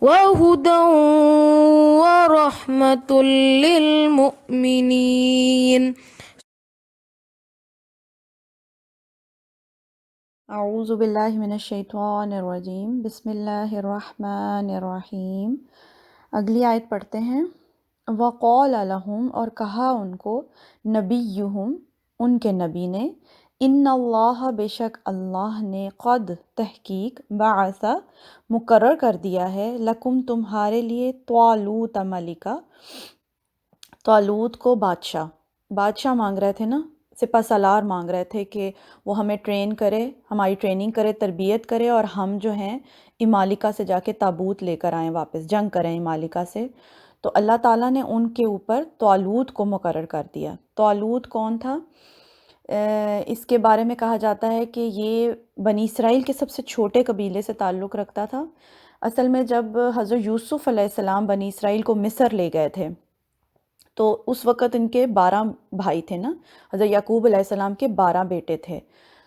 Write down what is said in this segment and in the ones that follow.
وهدى ورحمة للمؤمنين. اعوذ باللہ من الشیطان الرجیم، بسم اللہ الرحمن الرحیم۔ اگلی آیت پڑھتے ہیں۔ وقال لہم، اور کہا ان کو، نبیہم، ان کے نبی نے، ان اللہ، بے شک اللہ نے، قد، تحقیق، بعث، مقرر کر دیا ہے، لکم، تمہارے لیے، طالوت ملکا، طالوت کو بادشاہ مانگ رہے تھے نا، سپہ سالار مانگ رہے تھے کہ وہ ہمیں ٹرین کرے، ہماری ٹریننگ کرے، تربیت کرے، اور ہم جو ہیں امالکہ سے جا کے تابوت لے کر آئیں، واپس جنگ کریں امالکہ سے۔ تو اللہ تعالیٰ نے ان کے اوپر طالوت کو مقرر کر دیا۔ طالوت کون تھا؟ اس کے بارے میں کہا جاتا ہے کہ یہ بنی اسرائیل کے سب سے چھوٹے قبیلے سے تعلق رکھتا تھا۔ اصل میں جب حضرت یوسف علیہ السلام بنی اسرائیل کو مصر لے گئے تھے، تو اس وقت ان کے 12 بھائی تھے نا، حضرت یعقوب علیہ السلام کے 12 بیٹے تھے۔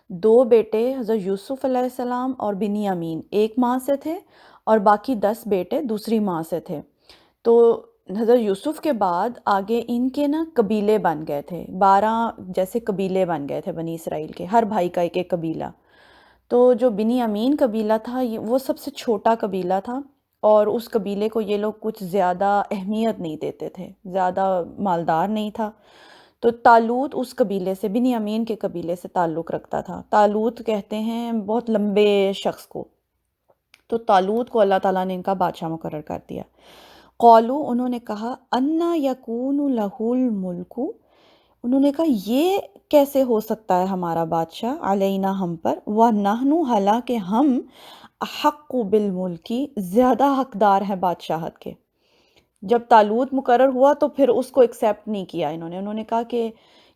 2 بیٹے حضرت یوسف علیہ السلام اور بنیامین ایک ماں سے تھے، اور باقی 10 بیٹے دوسری ماں سے تھے۔ تو حضرت یوسف کے بعد آگے ان کے نا قبیلے بن گئے تھے، 12 جیسے قبیلے بن گئے تھے بنی اسرائیل کے، ہر بھائی کا ایک ایک قبیلہ۔ تو جو بنی امین قبیلہ تھا، وہ سب سے چھوٹا قبیلہ تھا، اور اس قبیلے کو یہ لوگ کچھ زیادہ اہمیت نہیں دیتے تھے، زیادہ مالدار نہیں تھا۔ تو طالوت اس قبیلے سے، بنی امین کے قبیلے سے تعلق رکھتا تھا۔ طالوت کہتے ہیں بہت لمبے شخص کو۔ تو طالوت کو اللہ تعالیٰ نے ان کا بادشاہ مقرر کر دیا۔ قالو، انہوں نے کہا، انا یکون لہ الملک، انہوں نے کہا یہ کیسے ہو سکتا ہے ہمارا بادشاہ، علینا، ہم پر، وَنَحْنُ، حالانکہ ہم، احق بالملکی، زیادہ حقدار ہیں بادشاہت کے۔ جب طالوت مقرر ہوا تو پھر اس کو ایکسیپٹ نہیں کیا انہوں نے کہا کہ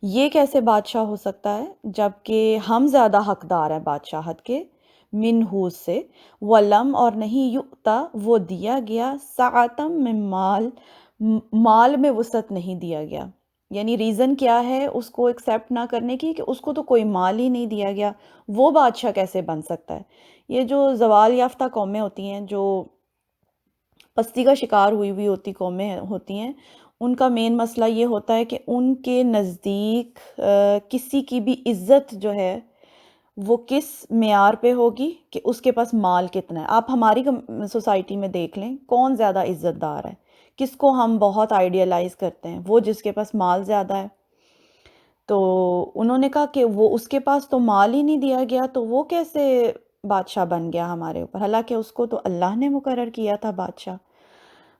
یہ کیسے بادشاہ ہو سکتا ہے جبکہ ہم زیادہ حقدار ہیں بادشاہت کے، منہو سے، ولم، اور نہیں، یؤتا، وہ دیا گیا، سعتم من مال، مال میں وسعت نہیں دیا گیا۔ یعنی ریزن کیا ہے اس کو ایکسیپٹ نہ کرنے کی، کہ اس کو تو کوئی مال ہی نہیں دیا گیا، وہ بادشاہ کیسے بن سکتا ہے۔ یہ جو زوال یافتہ قومیں ہوتی ہیں، جو پستی کا شکار ہوئی ہوئی ہوتی قومیں ہوتی ہیں، ان کا مین مسئلہ یہ ہوتا ہے کہ ان کے نزدیک کسی کی بھی عزت جو ہے وہ کس معیار پہ ہوگی، کہ اس کے پاس مال کتنا ہے۔ آپ ہماری سوسائٹی میں دیکھ لیں کون زیادہ عزت دار ہے، کس کو ہم بہت آئیڈیلائز کرتے ہیں، وہ جس کے پاس مال زیادہ ہے۔ تو انہوں نے کہا کہ وہ اس کے پاس تو مال ہی نہیں دیا گیا، تو وہ کیسے بادشاہ بن گیا ہمارے اوپر، حالانکہ اس کو تو اللہ نے مقرر کیا تھا بادشاہ۔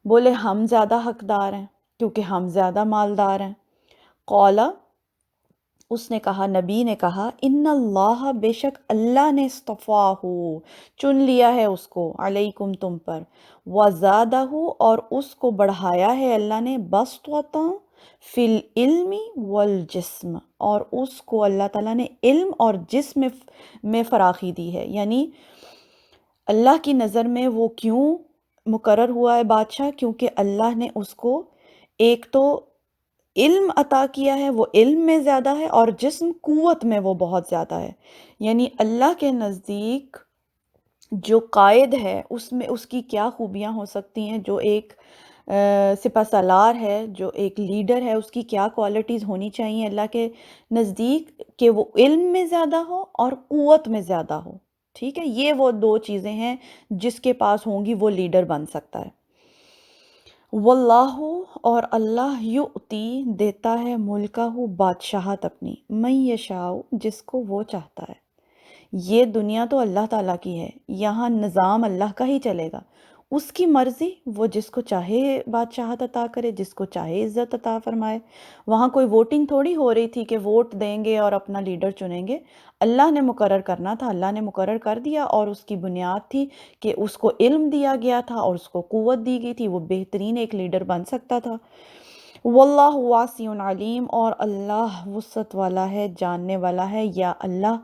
بولے ہم زیادہ حقدار ہیں کیونکہ ہم زیادہ مالدار ہیں۔ قولا، اس نے کہا، نبی نے کہا، ان اللہ، بے شک اللہ نے، اصطفاہ، چن لیا ہے اس کو، علیکم، تم پر، وزادہ، اور اس کو بڑھایا ہے اللہ نے، بسطۃ، فی العلم والجسم، اور اس کو اللہ تعالیٰ نے علم اور جسم میں فراخی دی ہے۔ یعنی اللہ کی نظر میں وہ کیوں مقرر ہوا ہے بادشاہ، کیونکہ اللہ نے اس کو ایک تو علم عطا کیا ہے، وہ علم میں زیادہ ہے، اور جسم قوت میں وہ بہت زیادہ ہے۔ یعنی اللہ کے نزدیک جو قائد ہے اس میں اس کی کیا خوبیاں ہو سکتی ہیں، جو ایک سپہ سالار ہے، جو ایک لیڈر ہے، اس کی کیا کوالٹیز ہونی چاہیے اللہ کے نزدیک، کہ وہ علم میں زیادہ ہو اور قوت میں زیادہ ہو۔ ٹھیک ہے، یہ وہ 2 چیزیں ہیں جس کے پاس ہوں گی وہ لیڈر بن سکتا ہے۔ واللہ، اور اللہ، یؤتی، دیتا ہے، ملکہ، بادشاہت اپنی، من یشاء، جس کو وہ چاہتا ہے۔ یہ دنیا تو اللہ تعالیٰ کی ہے، یہاں نظام اللہ کا ہی چلے گا، اس کی مرضی، وہ جس کو چاہے بادشاہت عطا کرے، جس کو چاہے عزت عطا فرمائے۔ وہاں کوئی ووٹنگ تھوڑی ہو رہی تھی کہ ووٹ دیں گے اور اپنا لیڈر چنیں گے، اللہ نے مقرر کرنا تھا، اللہ نے مقرر کر دیا، اور اس کی بنیاد تھی کہ اس کو علم دیا گیا تھا اور اس کو قوت دی گئی تھی، وہ بہترین ایک لیڈر بن سکتا تھا۔ واللہ واسع علیم، اور اللہ وسعت والا ہے، جاننے والا ہے، یا اللہ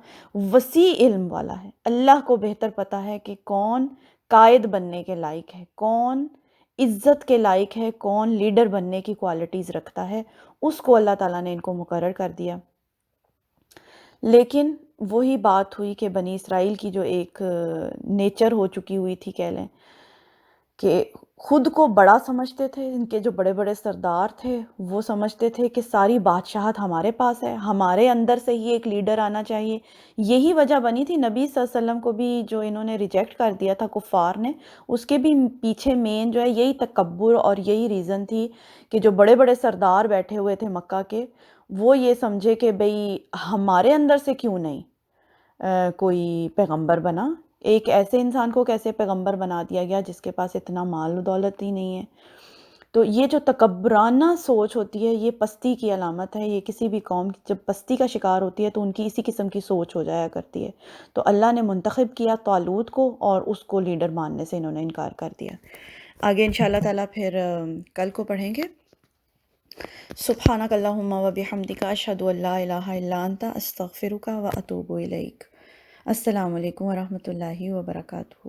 وسیع علم والا ہے۔ اللہ کو بہتر پتہ ہے کہ کون قائد بننے کے لائق ہے، کون عزت کے لائق ہے، کون لیڈر بننے کی کوالٹیز رکھتا ہے، اس کو اللہ تعالیٰ نے ان کو مقرر کر دیا۔ لیکن وہی بات ہوئی کہ بنی اسرائیل کی جو ایک نیچر ہو چکی ہوئی تھی، کہہ لیں، کہ خود کو بڑا سمجھتے تھے، ان کے جو بڑے بڑے سردار تھے وہ سمجھتے تھے کہ ساری بادشاہت ہمارے پاس ہے، ہمارے اندر سے ہی ایک لیڈر آنا چاہیے۔ یہی وجہ بنی تھی نبی صلی اللہ علیہ وسلم کو بھی جو انہوں نے ریجیکٹ کر دیا تھا کفار نے، اس کے بھی پیچھے مین جو ہے یہی تکبر اور یہی ریزن تھی کہ جو بڑے بڑے سردار بیٹھے ہوئے تھے مکہ کے، وہ یہ سمجھے کہ بھئی ہمارے اندر سے کیوں نہیں کوئی پیغمبر بنا، ایک ایسے انسان کو کیسے پیغمبر بنا دیا گیا جس کے پاس اتنا مال و دولت ہی نہیں ہے۔ تو یہ جو تکبرانہ سوچ ہوتی ہے یہ پستی کی علامت ہے، یہ کسی بھی قوم جب پستی کا شکار ہوتی ہے تو ان کی اسی قسم کی سوچ ہو جایا کرتی ہے۔ تو اللہ نے منتخب کیا طالوت کو اور اس کو لیڈر ماننے سے انہوں نے انکار کر دیا۔ آگے انشاءاللہ تعالیٰ پھر کل کو پڑھیں گے۔ سبحانک اللہم و بحمدک اشہد ان لا الہ الا انت استغفرک و اتوب الیک۔ السلام علیکم ورحمۃ اللہ وبرکاتہ۔